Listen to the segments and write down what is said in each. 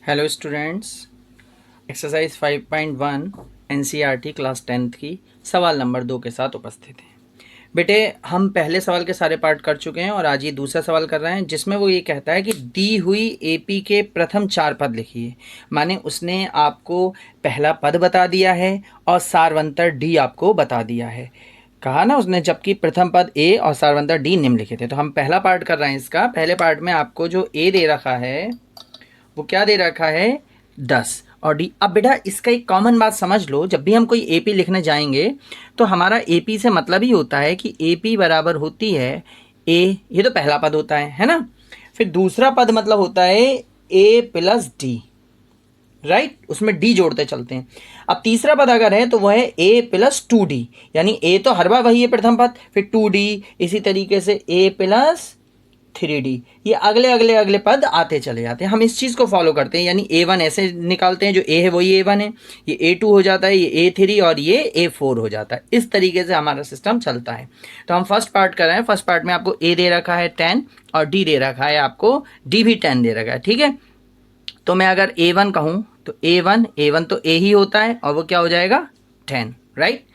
Hello students, exercise 5.1 NCERT class 10th की सवाल number 2 के साथ उपस्थित हैं। बेटे, हम पहले सवाल के सारे पार्ट कर चुके हैं और आज ये दूसरा सवाल कर रहे हैं जिसमें वो ये कहता है कि दी हुई एपी के प्रथम 4 पद लिखिए। माने उसने आपको पहला पद बता दिया है और सारवंतर डी आपको बता दिया है। कहा ना उसने, जबकि प्रथम पद ए और सारवंतर डी निम्नलिखित थे। तो हम पहला पार्ट कर रहे हैं इसका। पहले पार्ट में आपको जो ए दे रखा है वो क्या दे रखा है, 10 और डी। अब बेटा इसका एक कॉमन बात समझ लो, जब भी हम कोई एपी लिखने जाएंगे तो हमारा एपी से मतलब ही होता है कि एपी बराबर होती है ए, ये तो पहला पद होता है ना। फिर दूसरा पद मतलब होता है ए प्लस डी, राइट, उसमें डी जोड़ते चलते हैं। अब तीसरा पद अगर है तो वह है ए प्लस 2d, यानी ए तो हर बार वही है प्रथम पद, फिर 2d, इसी तरीके से ए प्लस 3d, ये अगले अगले अगले पद आते चले जाते हैं। हम इस चीज़ को फॉलो करते हैं, यानी a1 ऐसे निकालते हैं, जो a है वही a1 है, ये a2 हो जाता है, ये a3 और ये a4 हो जाता है। इस तरीके से हमारा सिस्टम चलता है। तो हम फर्स्ट पार्ट कर रहे हैं। फर्स्ट पार्ट में आपको a दे रखा है 10 और d दे रखा है, आपको d भी 10 दे रखा है, ठीक है। तो मैं अगर a1 कहूँ तो a1 तो a ही होता है और वो क्या हो जाएगा 10, राइट।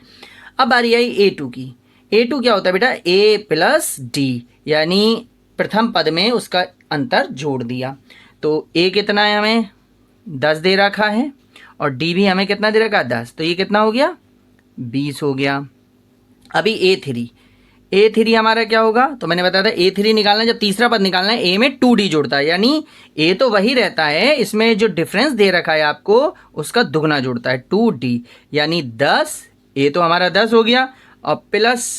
अब बारी आई a2 की। a2 क्या होता है बेटा, a प्लस डी, यानी प्रथम पद में उसका अंतर जोड़ दिया। तो a कितना है, हमें 10 दे रखा है और d भी हमें कितना दे रखा है 10, तो ये कितना हो गया 20 हो गया। अभी a3 हमारा क्या होगा, तो मैंने बताया था a3 निकालना है जब तीसरा पद निकालना है, a में 2d जोड़ता है, यानी a तो वही रहता है, इसमें जो डिफरेंस दे रखा है आपको उसका दुगना जोड़ता है 2d, यानी 10, a तो हमारा 10 हो गया और प्लस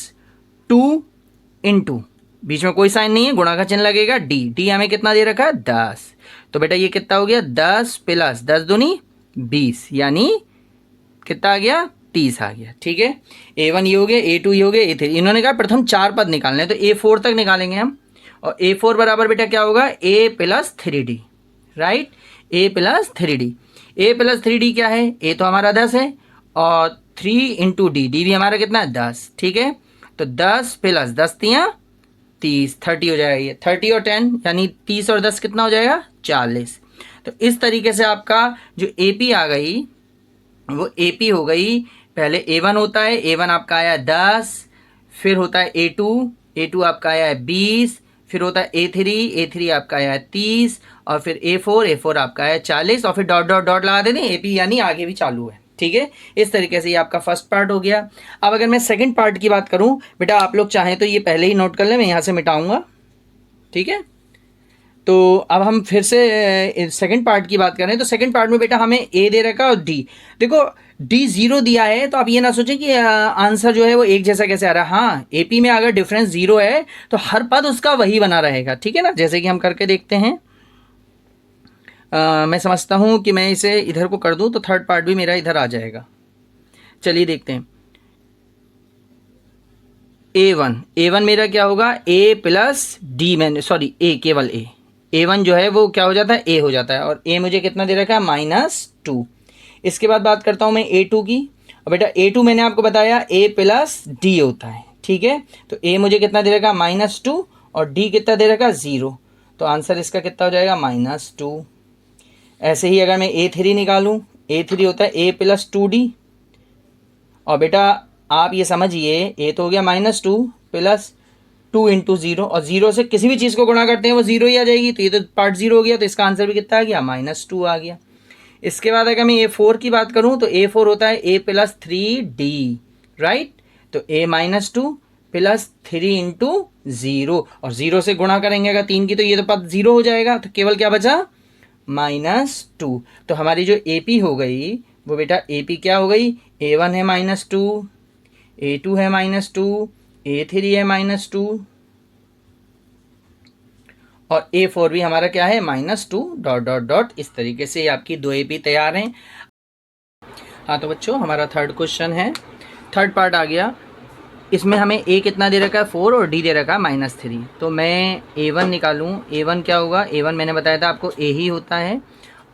2 इंटू, बीच में कोई साइन नहीं है, गुणा का चिन्ह लगेगा, डी हमें कितना दे रखा है 10। तो बेटा ये कितना हो गया 10 प्लस 10 दूनी 20, यानी कितना आ गया 30 आ गया, ठीक है। a1 ये हो गया, a2 ये हो गया, a3। इन्होंने कहा प्रथम 4 पद निकालने हैं, तो a4 तक निकालेंगे हम। और a4 बराबर बेटा क्या होगा, a plus 3d, right, a plus 3d। a plus 3d क्या है, a तो हमारा 10 है और 3 इंटू डी भी हमारा कितना है 10, ठीक है। तो 10 प्लस 10 तियाँ 30, 30 हो जाएगा, ये 30 और 10 यानी 30 और 10 कितना हो जाएगा 40। तो इस तरीके से आपका जो एपी आ गई वो एपी हो गई। पहले a1 होता है, a1 आपका आया 10, फिर होता है a2 आपका आया है 20, फिर होता है a3 आपका आया है 30 और फिर a4 आपका आया है 40 और फिर डॉट डॉट डॉट लगा देते हैं, एपी यानी आगे भी चालू है, ठीक है। इस तरीके से ये आपका फर्स्ट पार्ट हो गया। अब अगर मैं सेकंड पार्ट की बात करूं, बेटा आप लोग चाहें तो ये पहले ही नोट कर लें, मैं यहाँ से मिटाऊंगा, ठीक है। तो अब हम फिर से सेकंड पार्ट की बात करें तो सेकंड पार्ट में बेटा हमें ए दे रखा और डी। देखो डी 0 दिया है तो आप ये ना सोचें कि आंसर जो है वो एक जैसा कैसे आ रहा है। हाँ, एपी में अगर डिफरेंस 0 है तो हर पद उसका वही बना रहेगा, ठीक है ना। जैसे कि हम करके देखते हैं, मैं समझता हूँ कि मैं इसे इधर को कर दूँ तो थर्ड पार्ट भी मेरा इधर आ जाएगा। चलिए देखते हैं। ए वन मेरा क्या होगा, ए प्लस डी, मैंने सॉरी ए, केवल ए1 जो है वो क्या हो जाता है ए हो जाता है और ए मुझे कितना दे रखा है -2। इसके बाद बात करता हूँ मैं a2 की। और बेटा a2 मैंने आपको बताया a प्लस डी होता है, ठीक है। तो a मुझे कितना दे रखा है -2 और d कितना दे रखा है 0, तो आंसर इसका कितना हो जाएगा -2। ऐसे ही अगर मैं a3 निकालूँ, a3 होता है a प्लस 2d और बेटा आप ये समझिए a तो हो गया -2 प्लस 2 इंटू 0 और 0 से किसी भी चीज़ को गुणा करते हैं वो 0 ही आ जाएगी, तो ये तो पार्ट 0 हो गया, तो इसका आंसर भी कितना आ गया -2 आ गया। इसके बाद अगर मैं a4 की बात करूं तो a4 होता है a प्लस 3d, राइट। तो a -2 प्लस 3 इंटू 0 और 0 से गुणा करेंगे अगर 3 की तो ये तो पद 0 हो जाएगा, तो केवल क्या बचा -2। तो हमारी जो AP हो गई वो बेटा AP क्या हो गई, a1 है -2, a2 है -2, a3 है -2 और a4 भी हमारा क्या है -2 डॉट डॉट डॉट। इस तरीके से आपकी 2 AP तैयार हैं। हाँ तो बच्चों हमारा थर्ड क्वेश्चन है, थर्ड पार्ट आ गया। इसमें हमें a कितना दे रखा है 4 और d दे रखा है -3। तो मैं a1 निकालूँ, a1 क्या होगा, a1 मैंने बताया था आपको a ही होता है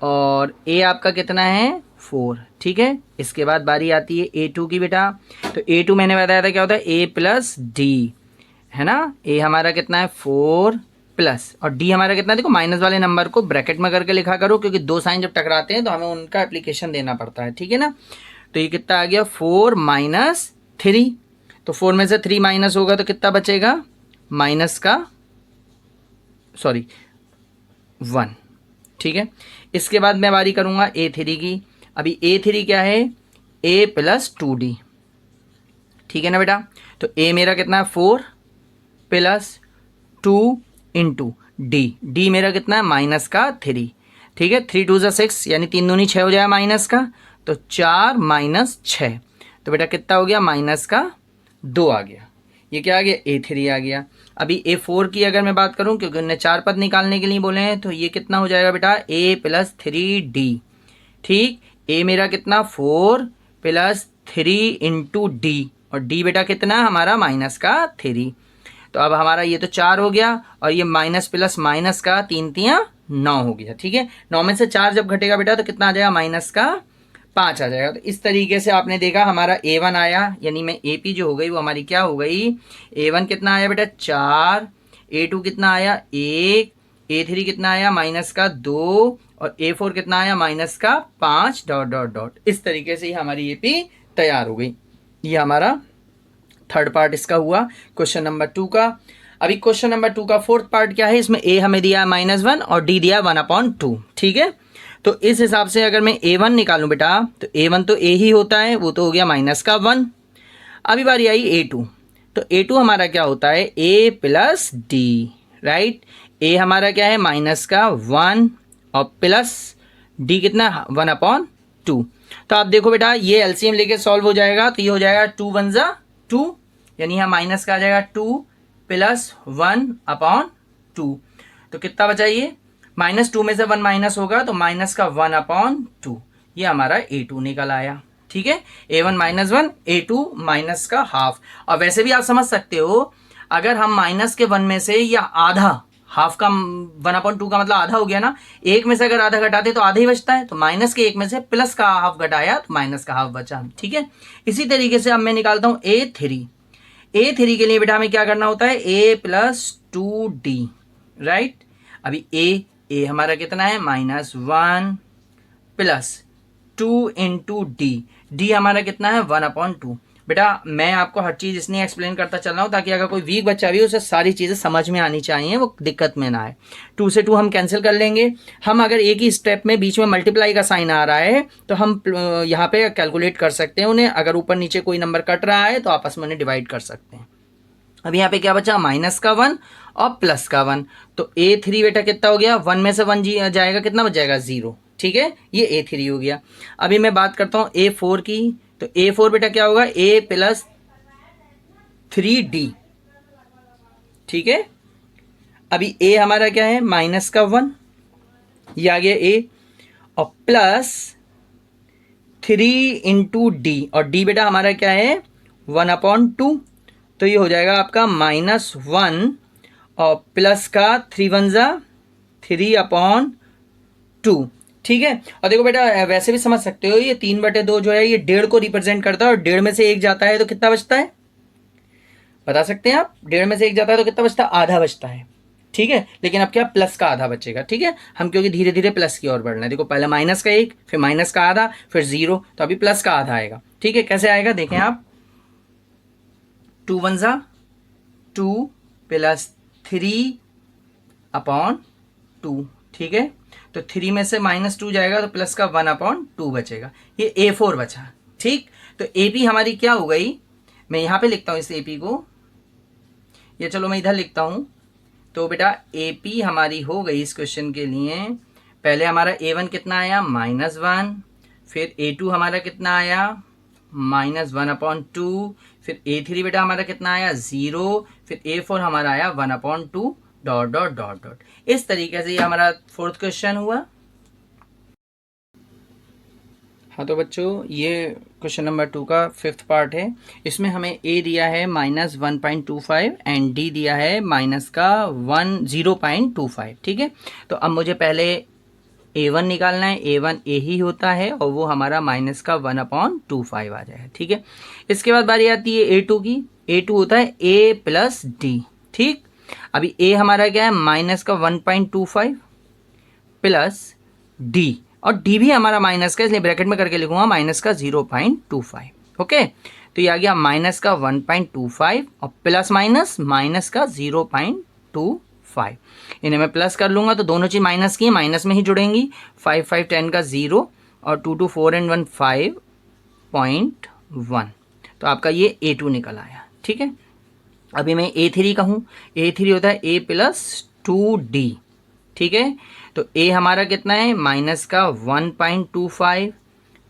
और a आपका कितना है 4, ठीक है। इसके बाद बारी आती है a2 की बेटा। तो a2 मैंने बताया था क्या होता है a प्लस डी, है ना। a हमारा कितना है 4 प्लस, और डी हमारा कितना, देखो माइनस वाले नंबर को ब्रैकेट में करके लिखा करो, क्योंकि दो साइन जब टकराते हैं तो हमें उनका एप्लीकेशन देना पड़ता है, ठीक है ना। तो ये कितना आ गया 4 माइनस 3, तो 4 में से 3 माइनस होगा तो कितना बचेगा, माइनस का सॉरी 1, ठीक है। इसके बाद मैं बारी करूँगा A3 की। अभी A3 क्या है, A प्लस 2D, ठीक है ना बेटा। तो A मेरा कितना है 4 प्लस 2 इंटू डी मेरा कितना है माइनस का 3, ठीक है। 3 2 6 यानी 3 दूनी 6 हो जाएगा माइनस का, तो 4 माइनस 6, तो बेटा कितना हो गया, माइनस का 2 आ गया। ये क्या आ गया, A3 आ गया। अभी A4 की अगर मैं बात करूं, क्योंकि उन्होंने 4 पद निकालने के लिए बोले हैं, तो ये कितना हो जाएगा बेटा, A प्लस 3D, ठीक। A मेरा कितना 4 प्लस 3 इंटू डी, और डी बेटा कितना हमारा माइनस का 3। तो अब हमारा ये तो 4 हो गया, और ये माइनस प्लस माइनस का 3 3 9 हो गया, ठीक है। 9 में से 4 जब घटेगा बेटा तो कितना आ जाएगा, माइनस का 5 आ जाएगा। तो इस तरीके से आपने देखा हमारा A1 आया, यानी मैं AP जो हो गई वो हमारी क्या हो गई, A1 कितना आया बेटा 4, A2 कितना आया 1, A3 कितना आया माइनस का 2, और A4 कितना आया माइनस का 5 डॉट डॉट डॉट। इस तरीके से ही हमारी AP तैयार हो गई। ये हमारा थर्ड पार्ट इसका हुआ क्वेश्चन नंबर 2 का। अभी क्वेश्चन नंबर 2 का फोर्थ पार्ट क्या है, इसमें A हमें दिया -1 और D दिया 1/2, ठीक है। तो इस हिसाब से अगर मैं A1 निकालूं बेटा, तो A1 तो A ही होता है, वो तो हो गया माइनस का 1। अभी बारी आई A2, तो A2 हमारा क्या होता है, A plus D, right. A हमारा क्या है माइनस का 1 और प्लस D कितना 1/2। तो आप देखो बेटा ये एलसीएम लेके सॉल्व हो जाएगा, तो ये हो जाएगा 2 1 जा 2, यानी यहाँ माइनस का आ जाएगा 2 प्लस 1/2। तो कितना बचा ये, -2 में से 1 माइनस होगा तो माइनस का 1/2। ये हमारा A2 निकल आया, ठीक है। A1 -1, A2 माइनस का हाफ। और वैसे भी आप समझ सकते हो, अगर हम माइनस के 1 में से या आधा, हाफ का 1/2 का मतलब आधा हो गया ना, एक में से अगर आधा घटाते तो आधा ही बचता है, तो माइनस के एक में से प्लस का हाफ घटाया तो माइनस का हाफ बचा, ठीक है। इसी तरीके से अब मैं निकालता हूं A3 के लिए बेटा हमें क्या करना होता है, A प्लस 2D, राइट। अभी A हमारा कितना है -1 प्लस 2 इंटू डी हमारा कितना है 1/2। बेटा मैं आपको हर चीज़ इसलिए एक्सप्लेन करता चल रहा हूँ ताकि अगर कोई वीक बच्चा भी उसे सारी चीज़ें समझ में आनी चाहिए, वो दिक्कत में ना आए। 2 से 2 हम कैंसिल कर लेंगे। हम अगर एक ही स्टेप में बीच में मल्टीप्लाई का साइन आ रहा है तो हम यहाँ पे कैलकुलेट कर सकते हैं उन्हें। अगर ऊपर नीचे कोई नंबर कट रहा है तो आपस में उन्हें डिवाइड कर सकते हैं। अब यहाँ पे क्या बचा, माइनस का 1 और प्लस का 1। तो A3 बेटा कितना हो गया, 1 में से 1 जाएगा, कितना बच जाएगा 0, ठीक है। ये A3 हो गया। अभी मैं बात करता हूँ A4 की। तो A4 बेटा क्या होगा, A प्लस 3D, ठीक है। अभी A हमारा क्या है माइनस का 1, ये आ गया A, और प्लस 3 इंटू डी, और D बेटा हमारा क्या है 1/2। तो ये हो जाएगा आपका -1 और प्लस का 3 1 जा 3/2, ठीक है। और देखो बेटा वैसे भी समझ सकते हो, ये 3/2 जो है ये 1.5 को रिप्रेजेंट करता है, और 1.5 में से 1 जाता है तो कितना बचता है, बता सकते हैं आप। 1.5 में से 1 जाता है तो कितना बचता है, आधा बचता है, ठीक है। लेकिन अब क्या, प्लस का आधा बचेगा, ठीक है। हम क्योंकि धीरे धीरे प्लस की ओर बढ़ रहे हैं, देखो पहले माइनस का 1, फिर माइनस का आधा, फिर 0, तो अभी प्लस का आधा आएगा, ठीक है। कैसे आएगा देखें आप, 2 1 जा 2 प्लस 3/2, ठीक है। तो 3 में से -2 जाएगा तो प्लस का 1/2 बचेगा, ये A4 बचा, ठीक। तो AP हमारी क्या हो गई, मैं यहाँ पे लिखता हूँ इस AP को, या चलो मैं इधर लिखता हूँ। तो बेटा AP हमारी हो गई इस क्वेश्चन के लिए, पहले हमारा A1 कितना आया -1, फिर A2 हमारा कितना आया -1/2, फिर A3 बेटा हमारा कितना आया 0, फिर A4 हमारा आया 1/2 डॉट डॉट डॉट डॉट। इस तरीके से ये हमारा फोर्थ क्वेश्चन हुआ। हाँ तो बच्चों ये क्वेश्चन नंबर 2 का 5th पार्ट है। इसमें हमें A दिया है -1.25 एंड D दिया है -0.25, ठीक है। तो अब मुझे पहले A1 निकालना है, A1 A ही होता है और वो हमारा माइनस का 1/25 आ जाएगा, ठीक है। इसके बाद बारी आती है A2 की। A2 होता है A प्लस D, ठीक। अभी ए हमारा क्या है, माइनस का 1.25 प्लस डी, और डी भी हमारा माइनस का, इसलिए ब्रैकेट में करके लिखूंगा माइनस का 0.25। ओके, तो ये आ गया माइनस का 1.25 और प्लस माइनस माइनस का 0.25। इन्हें मैं प्लस कर लूंगा तो दोनों चीज माइनस की माइनस में ही जुड़ेंगी। 5 5 10 का 0 और 2 2 4 एंड 1 5.1, तो आपका ये A2 निकल आया। ठीक है, अभी मैं A3 का हूँ, A3 होता है A प्लस 2D। ठीक है, तो A हमारा कितना है, माइनस का 1.25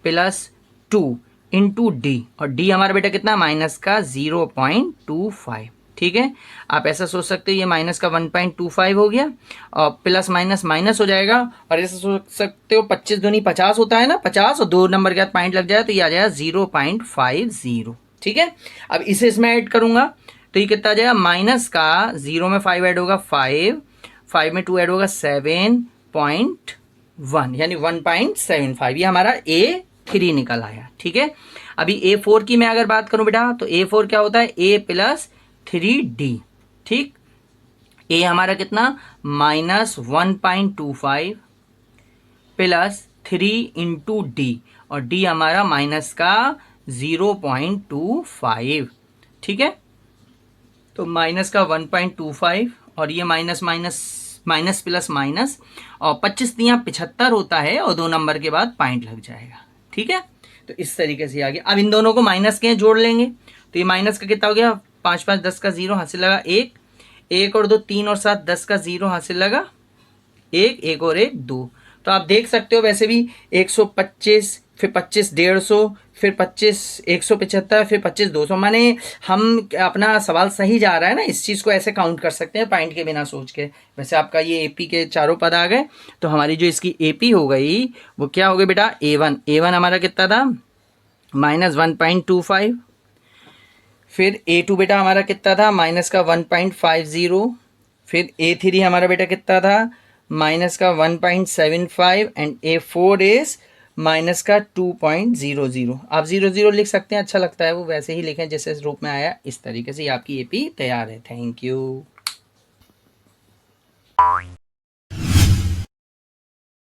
प्लस 2 इंटू डी, और डी हमारा बेटा कितना, माइनस का 0.25। ठीक है, आप ऐसा सोच सकते हो ये माइनस का 1.25 हो गया और प्लस माइनस माइनस हो जाएगा, और ऐसा सोच सकते हो 25 दूनी 50 होता है ना, 50 और 2 नंबर के बाद पॉइंट लग जाए तो ये आ जाएगा 0.50। ठीक है, अब इसे इसमें ऐड करूंगा तो ये कितना आ जाएगा, माइनस का 0 में 5 ऐड होगा 5, 5 में 2 ऐड होगा 7.1, यानी 1.75। ये हमारा A3 निकल आया। ठीक है, अभी A4 की मैं अगर बात करूं बेटा तो A4 क्या होता है, A प्लस 3D। ठीक, A हमारा कितना, माइनस 1.25 प्लस 3 इंटू डी, और डी हमारा माइनस का 0.25। ठीक है, तो माइनस का 1.25 और ये minus minus minus plus minus, और 25 दिया 75 होता है और 2 नंबर के बाद पॉइंट लग जाएगा। ठीक है, तो इस तरीके से आ गया। अब इन दोनों को माइनस के जोड़ लेंगे तो ये माइनस का कितना हो गया, 5 5 10 का 0 हासिल लगा 1, 1 और 2 3 और 7 10 का 0 हासिल लगा 1, 1 और 1 2। तो आप देख सकते हो वैसे भी 125, फिर 25 150, फिर 25 175, फिर 25 200, माने हम अपना सवाल सही जा रहा है ना, इस चीज़ को ऐसे काउंट कर सकते हैं पॉइंट के बिना सोच के। वैसे आपका ये एपी के चारों पद आ गए, तो हमारी जो इसकी एपी हो गई वो क्या हो गई बेटा, A1 हमारा कितना था, माइनस 1.25, फिर A2 बेटा हमारा कितना था, माइनस का 1.50, फिर A3 हमारा बेटा कितना था, माइनस का 1.75, एंड A4 इज माइनस का 2.00। आप 00 लिख सकते हैं, अच्छा लगता है वो, वैसे ही लिखें जैसे इस रूप में आया। इस तरीके से आपकी एपी तैयार है। Thank you.